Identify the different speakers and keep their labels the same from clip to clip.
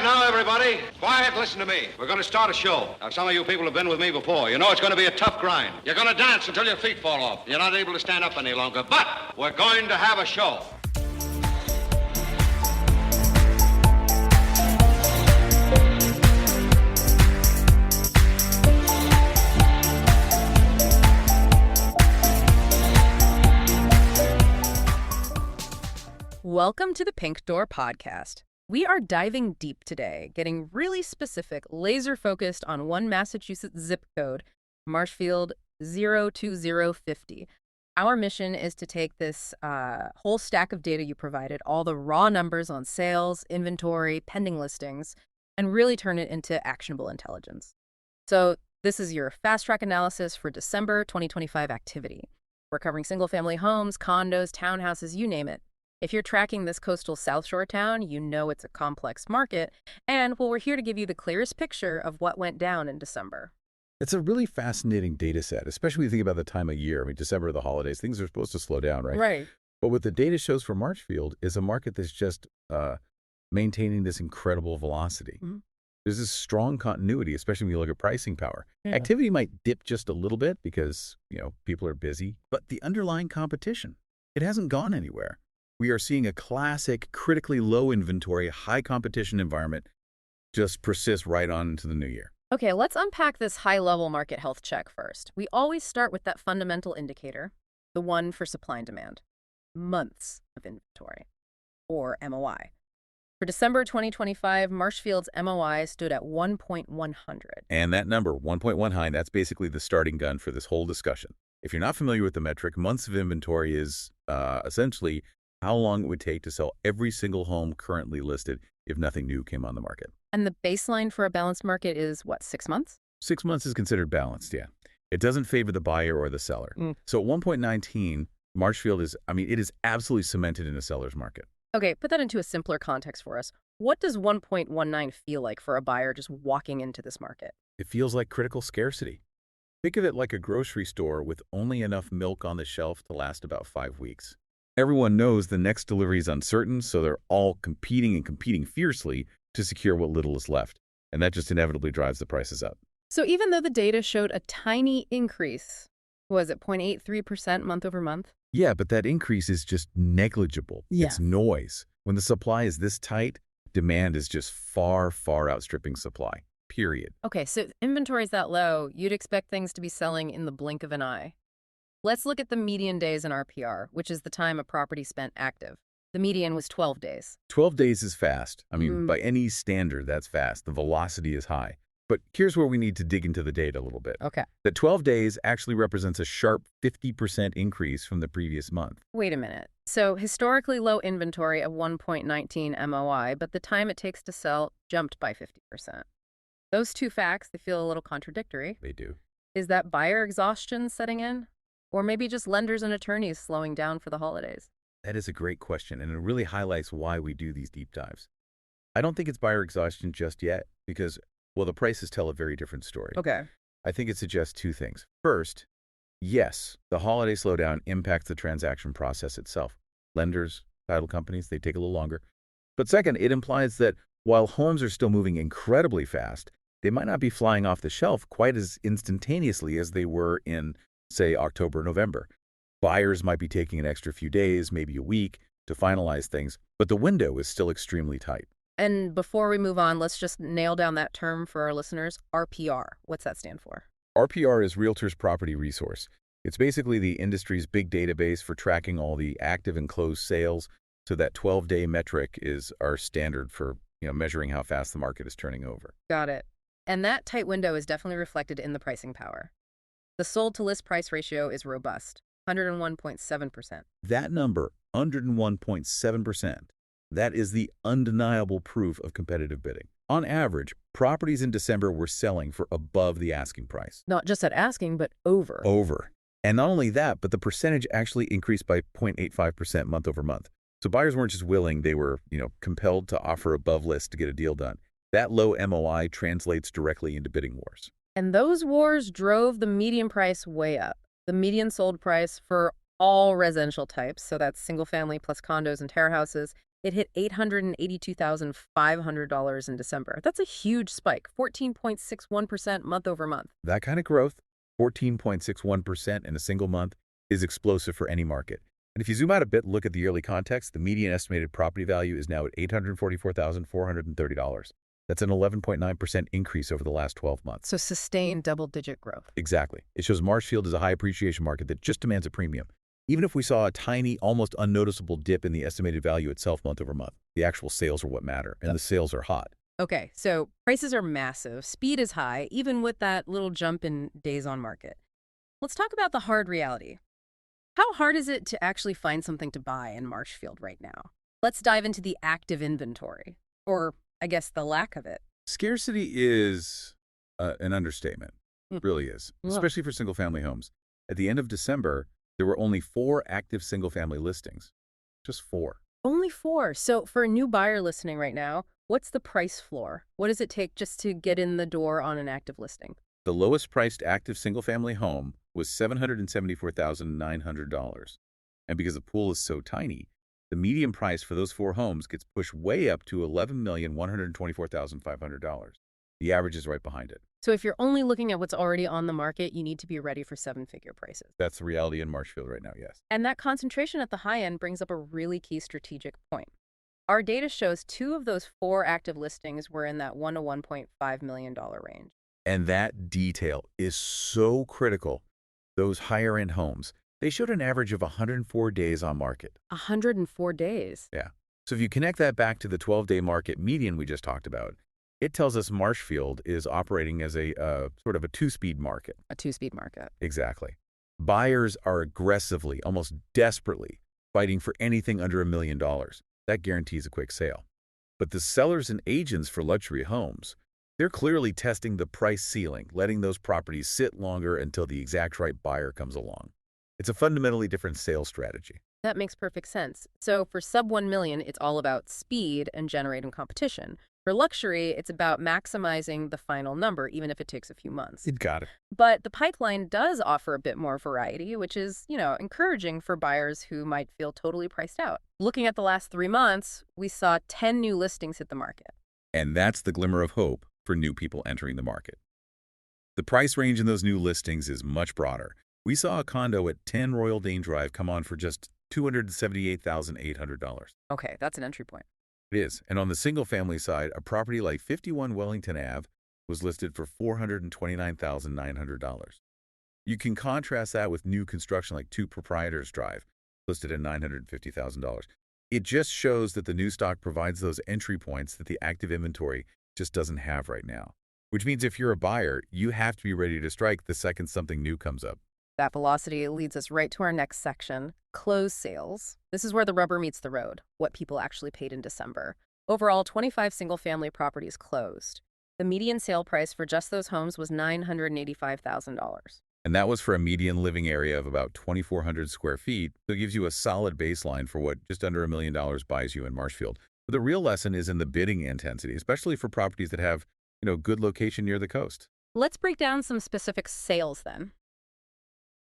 Speaker 1: Quiet now, everybody. Quiet, listen to me. We're going to start a show. Now, some of you people have been with me before. You know it's going to be a tough grind. You're going to dance until your feet fall off. You're not able to stand up any longer. But we're going to have a show.
Speaker 2: Welcome to the Pink Door Podcast. We are diving deep today, getting really specific, laser-focused on one Massachusetts zip code, Marshfield 02050. Our mission is to take this whole stack of data you provided, all the raw numbers on sales, inventory, pending listings, and really turn it into actionable intelligence. So this is your fast-track analysis for December 2025 activity. We're covering single-family homes, condos, townhouses, you name it. If you're tracking this coastal South Shore town, you know it's a complex market, and well, we're here to give you the clearest picture of what went down in December.
Speaker 3: It's a really fascinating data set, especially when you think about the time of year. I mean, December, the holidays, things are supposed to slow down, right?
Speaker 2: Right.
Speaker 3: But what the data shows for Marshfield is a market that's just maintaining this incredible velocity.
Speaker 2: Mm-hmm.
Speaker 3: There's this strong continuity, especially when you look at pricing power.
Speaker 2: Yeah.
Speaker 3: Activity might dip just a little bit because, people are busy, but the underlying competition, it hasn't gone anywhere. We are seeing a classic, critically low inventory, high competition environment just persist right on into the new year.
Speaker 2: Okay, let's unpack this high-level market health check first. We always start with that fundamental indicator, the one for supply and demand. Months of inventory, or MOI. For December 2025, Marshfield's MOI stood at 1.100.
Speaker 3: And that number, 1.1 high, that's basically the starting gun for this whole discussion. If you're not familiar with the metric, months of inventory is essentially how long it would take to sell every single home currently listed if nothing new came on the market.
Speaker 2: And the baseline for a balanced market is, what, 6 months?
Speaker 3: 6 months is considered balanced, yeah. It doesn't favor the buyer or the seller. So at 1.19, Marshfield it is absolutely cemented in a seller's market.
Speaker 2: Okay, put that into a simpler context for us. What does 1.19 feel like for a buyer just walking into this market?
Speaker 3: It feels like critical scarcity. Think of it like a grocery store with only enough milk on the shelf to last about 5 weeks. Everyone knows the next delivery is uncertain, so they're all competing fiercely to secure what little is left. And that just inevitably drives the prices up.
Speaker 2: So even though the data showed a tiny increase, was it 0.83% month over month?
Speaker 3: Yeah, but that increase is just negligible.
Speaker 2: Yeah.
Speaker 3: It's noise. When the supply is this tight, demand is just far, far outstripping supply, period.
Speaker 2: Okay, so inventory's that low, you'd expect things to be selling in the blink of an eye. Let's look at the median days in RPR, which is the time a property spent active. The median was 12 days.
Speaker 3: 12 days is fast. By any standard, that's fast. The velocity is high. But here's where we need to dig into the data a little bit.
Speaker 2: Okay.
Speaker 3: That 12 days actually represents a sharp 50% increase from the previous month.
Speaker 2: Wait a minute. So historically low inventory of 1.19 MOI, but the time it takes to sell jumped by 50%. Those two facts, they feel a little contradictory.
Speaker 3: They do.
Speaker 2: Is that buyer exhaustion setting in? Or maybe just lenders and attorneys slowing down for the holidays?
Speaker 3: That is a great question, and it really highlights why we do these deep dives. I don't think it's buyer exhaustion just yet because, the prices tell a very different story.
Speaker 2: Okay.
Speaker 3: I think it suggests two things. First, yes, the holiday slowdown impacts the transaction process itself. Lenders, title companies, they take a little longer. But second, it implies that while homes are still moving incredibly fast, they might not be flying off the shelf quite as instantaneously as they were in, say, October, November. Buyers might be taking an extra few days, maybe a week, to finalize things, but the window is still extremely tight.
Speaker 2: And before we move on, let's just nail down that term for our listeners, RPR. What's that stand for?
Speaker 3: RPR is Realtors Property Resource. It's basically the industry's big database for tracking all the active and closed sales, so that 12-day metric is our standard for measuring how fast the market is turning over.
Speaker 2: Got it. And that tight window is definitely reflected in the pricing power. The sold-to-list price ratio is robust, 101.7%.
Speaker 3: That number, 101.7%, that is the undeniable proof of competitive bidding. On average, properties in December were selling for above the asking price.
Speaker 2: Not just at asking, but over.
Speaker 3: Over. And not only that, but the percentage actually increased by 0.85% month over month. So buyers weren't just willing, they were, compelled to offer above list to get a deal done. That low MOI translates directly into bidding wars.
Speaker 2: And those wars drove the median price way up. The median sold price for all residential types, so that's single family plus condos and townhouses, It hit $882,500 in December. That's a huge spike, 14.61% month over month.
Speaker 3: That kind of growth, 14.61% in a single month, is explosive for any market. And if you zoom out a bit and look at the yearly context, the median estimated property value is now at $844,430. That's an 11.9% increase over the last 12 months.
Speaker 2: So sustained double-digit growth.
Speaker 3: Exactly. It shows Marshfield is a high appreciation market that just demands a premium. Even if we saw a tiny, almost unnoticeable dip in the estimated value itself month over month, the actual sales are what matter, and the sales are hot.
Speaker 2: Okay, so prices are massive, speed is high, even with that little jump in days on market. Let's talk about the hard reality. How hard is it to actually find something to buy in Marshfield right now? Let's dive into the active inventory, or I guess the lack of it.
Speaker 3: Scarcity is an understatement. It really is,
Speaker 2: Well.
Speaker 3: especially for single-family homes. At the end of December, there were only 4 active single-family listings. Just 4.
Speaker 2: Only 4. So for a new buyer listening right now, what's the price floor? What does it take just to get in the door on an active listing?
Speaker 3: The lowest priced active single-family home was $774,900. And because the pool is so tiny, the median price for those 4 homes gets pushed way up to $11,124,500. The average is right behind it.
Speaker 2: So if you're only looking at what's already on the market, you need to be ready for 7-figure prices.
Speaker 3: That's the reality in Marshfield right now, yes.
Speaker 2: And that concentration at the high end brings up a really key strategic point. Our data shows 2 of those 4 active listings were in that $1 to $1.5 million range.
Speaker 3: And that detail is so critical. Those higher-end homes, they showed an average of 104 days on market.
Speaker 2: 104 days.
Speaker 3: Yeah. So if you connect that back to the 12-day market median we just talked about, it tells us Marshfield is operating as a sort of a 2-speed market.
Speaker 2: A 2-speed market.
Speaker 3: Exactly. Buyers are aggressively, almost desperately, fighting for anything under $1 million. That guarantees a quick sale. But the sellers and agents for luxury homes, they're clearly testing the price ceiling, letting those properties sit longer until the exact right buyer comes along. It's a fundamentally different sales strategy.
Speaker 2: That makes perfect sense. So for sub 1 million, it's all about speed and generating competition. For luxury, it's about maximizing the final number, even if it takes a few months.
Speaker 3: It got it.
Speaker 2: But the pipeline does offer a bit more variety, which is, encouraging for buyers who might feel totally priced out. Looking at the last 3 months, we saw 10 new listings hit the market.
Speaker 3: And that's the glimmer of hope for new people entering the market. The price range in those new listings is much broader. We saw a condo at 10 Royal Dane Drive come on for just $278,800.
Speaker 2: Okay, that's an entry point.
Speaker 3: It is. And on the single-family side, a property like 51 Wellington Ave was listed for $429,900. You can contrast that with new construction like 2 Proprietors Drive, listed at $950,000. It just shows that the new stock provides those entry points that the active inventory just doesn't have right now. Which means if you're a buyer, you have to be ready to strike the second something new comes up.
Speaker 2: That velocity leads us right to our next section, closed sales. This is where the rubber meets the road, what people actually paid in December. Overall, 25 single-family properties closed. The median sale price for just those homes was $985,000.
Speaker 3: And that was for a median living area of about 2,400 square feet, so it gives you a solid baseline for what just under $1 million buys you in Marshfield. But the real lesson is in the bidding intensity, especially for properties that have, good location near the coast.
Speaker 2: Let's break down some specific sales then.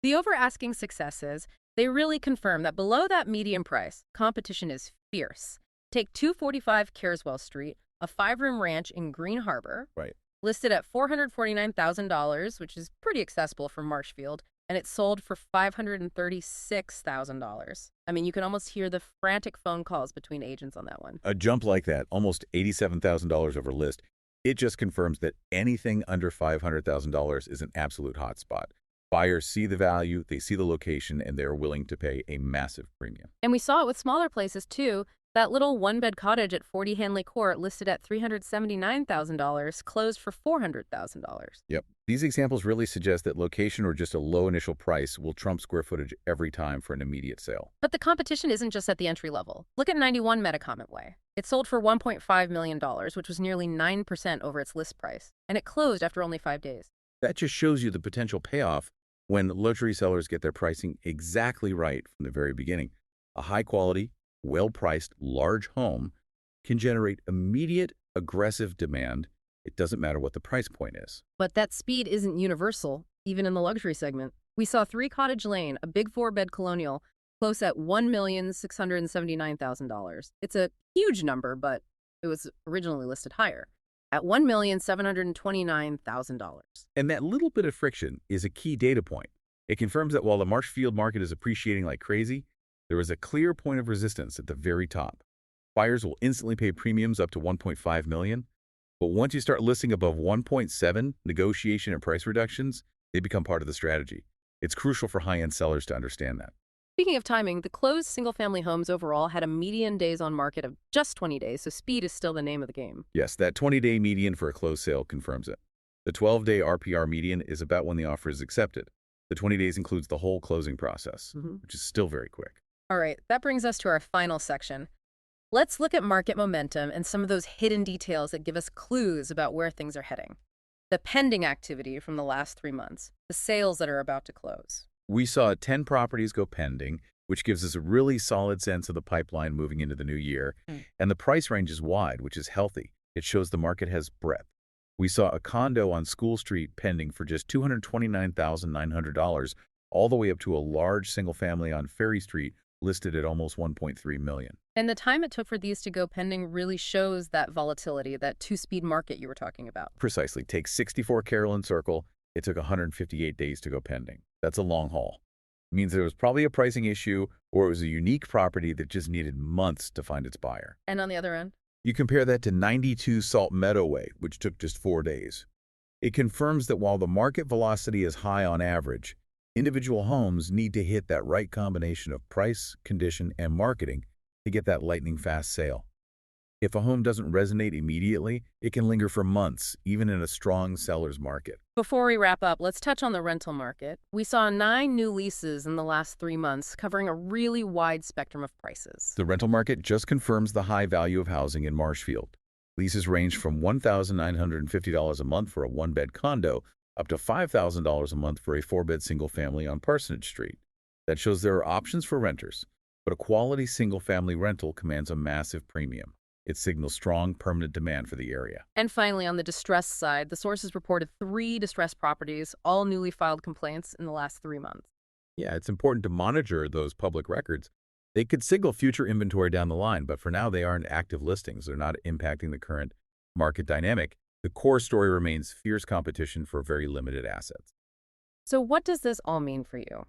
Speaker 2: The over-asking successes, they really confirm that below that median price, competition is fierce. Take 245 Careswell Street, a 5-room ranch in Green Harbor,
Speaker 3: Right.
Speaker 2: listed at $449,000, which is pretty accessible for Marshfield, and it sold for $536,000. I mean, you can almost hear the frantic phone calls between agents on that one.
Speaker 3: A jump like that, almost $87,000 over list, it just confirms that anything under $500,000 is an absolute hotspot. Buyers see the value, they see the location, and they're willing to pay a massive premium.
Speaker 2: And we saw it with smaller places, too. That little 1-bed cottage at 40 Hanley Court, listed at $379,000, closed for $400,000.
Speaker 3: Yep. These examples really suggest that location or just a low initial price will trump square footage every time for an immediate sale.
Speaker 2: But the competition isn't just at the entry level. Look at 91 Metacomet Way. It sold for $1.5 million, which was nearly 9% over its list price, and it closed after only 5 days.
Speaker 3: That just shows you the potential payoff when luxury sellers get their pricing exactly right from the very beginning. A high-quality, well-priced, large home can generate immediate, aggressive demand. It doesn't matter what the price point is.
Speaker 2: But that speed isn't universal, even in the luxury segment. We saw 3 Cottage Lane, a big 4-bed colonial, close at $1,679,000. It's a huge number, but it was originally listed higher at $1,729,000.
Speaker 3: And that little bit of friction is a key data point. It confirms that while the Marshfield market is appreciating like crazy, there is a clear point of resistance at the very top. Buyers will instantly pay premiums up to $1.5 million, but once you start listing above $1.7 million, negotiation and price reductions, they become part of the strategy. It's crucial for high-end sellers to understand that.
Speaker 2: Speaking of timing, the closed single-family homes overall had a median days on market of just 20 days, so speed is still the name of the game.
Speaker 3: Yes, that 20-day median for a closed sale confirms it. The 12-day RPR median is about when the offer is accepted. The 20 days includes the whole closing process, which is still very quick.
Speaker 2: All right, that brings us to our final section. Let's look at market momentum and some of those hidden details that give us clues about where things are heading. The pending activity from the last 3 months, the sales that are about to close.
Speaker 3: We saw 10 properties go pending, which gives us a really solid sense of the pipeline moving into the new year. And the price range is wide, which is healthy. It shows the market has breadth. We saw a condo on School Street pending for just $229,900, all the way up to a large single family on Ferry Street listed at almost $1.3 million.
Speaker 2: And the time it took for these to go pending really shows that volatility, that two-speed market you were talking about.
Speaker 3: Precisely. Take 64 Carolyn Circle. It took 158 days to go pending. That's a long haul. It means there was probably a pricing issue, or it was a unique property that just needed months to find its buyer.
Speaker 2: And on the other end?
Speaker 3: You compare that to 92 Salt Meadow Way, which took just 4 days. It confirms that while the market velocity is high on average, individual homes need to hit that right combination of price, condition, and marketing to get that lightning-fast sale. If a home doesn't resonate immediately, it can linger for months, even in a strong seller's market.
Speaker 2: Before we wrap up, let's touch on the rental market. We saw 9 new leases in the last 3 months, covering a really wide spectrum of prices.
Speaker 3: The rental market just confirms the high value of housing in Marshfield. Leases range from $1,950 a month for a one-bed condo up to $5,000 a month for a 4-bed single family on Parsonage Street. That shows there are options for renters, but a quality single-family rental commands a massive premium. It signals strong, permanent demand for the area.
Speaker 2: And finally, on the distress side, the sources reported 3 distressed properties, all newly filed complaints in the last 3 months.
Speaker 3: Yeah, it's important to monitor those public records. They could signal future inventory down the line, but for now they aren't active listings. They're not impacting the current market dynamic. The core story remains fierce competition for very limited assets.
Speaker 2: So what does this all mean for you?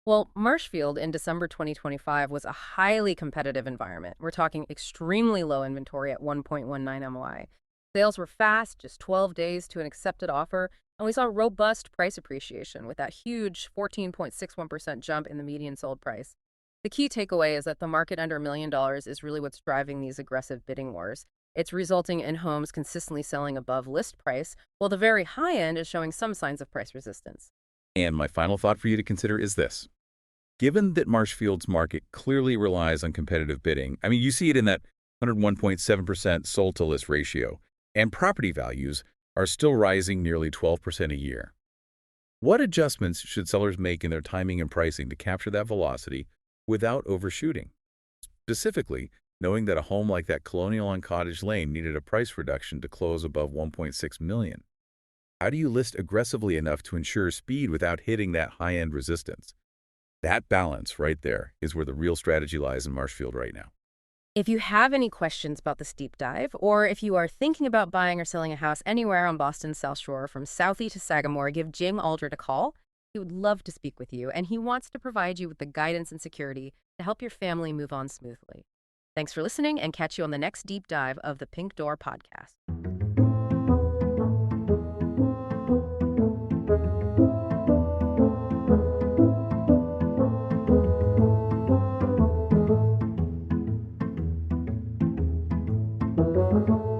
Speaker 2: Well, Marshfield in December 2025 was a highly competitive environment. We're talking extremely low inventory at 1.19 MOI. Sales were fast, just 12 days to an accepted offer, and we saw robust price appreciation with that huge 14.61% jump in the median sold price. The key takeaway is that the market under $1 million is really what's driving these aggressive bidding wars. It's resulting in homes consistently selling above list price, while the very high end is showing some signs of price resistance.
Speaker 3: And my final thought for you to consider is this. Given that Marshfield's market clearly relies on competitive bidding, I mean, you see it in that 101.7% sold-to-list ratio, and property values are still rising nearly 12% a year. What adjustments should sellers make in their timing and pricing to capture that velocity without overshooting? Specifically, knowing that a home like that Colonial on Cottage Lane needed a price reduction to close above $1.6 million. How do you list aggressively enough to ensure speed without hitting that high-end resistance? That balance right there is where the real strategy lies in Marshfield right now.
Speaker 2: If you have any questions about this deep dive, or if you are thinking about buying or selling a house anywhere on Boston's South Shore from Southie to Sagamore, give Jim Aldred a call. He would love to speak with you, and he wants to provide you with the guidance and security to help your family move on smoothly. Thanks for listening, and catch you on the next deep dive of the Pink Door podcast.
Speaker 3: Thank you.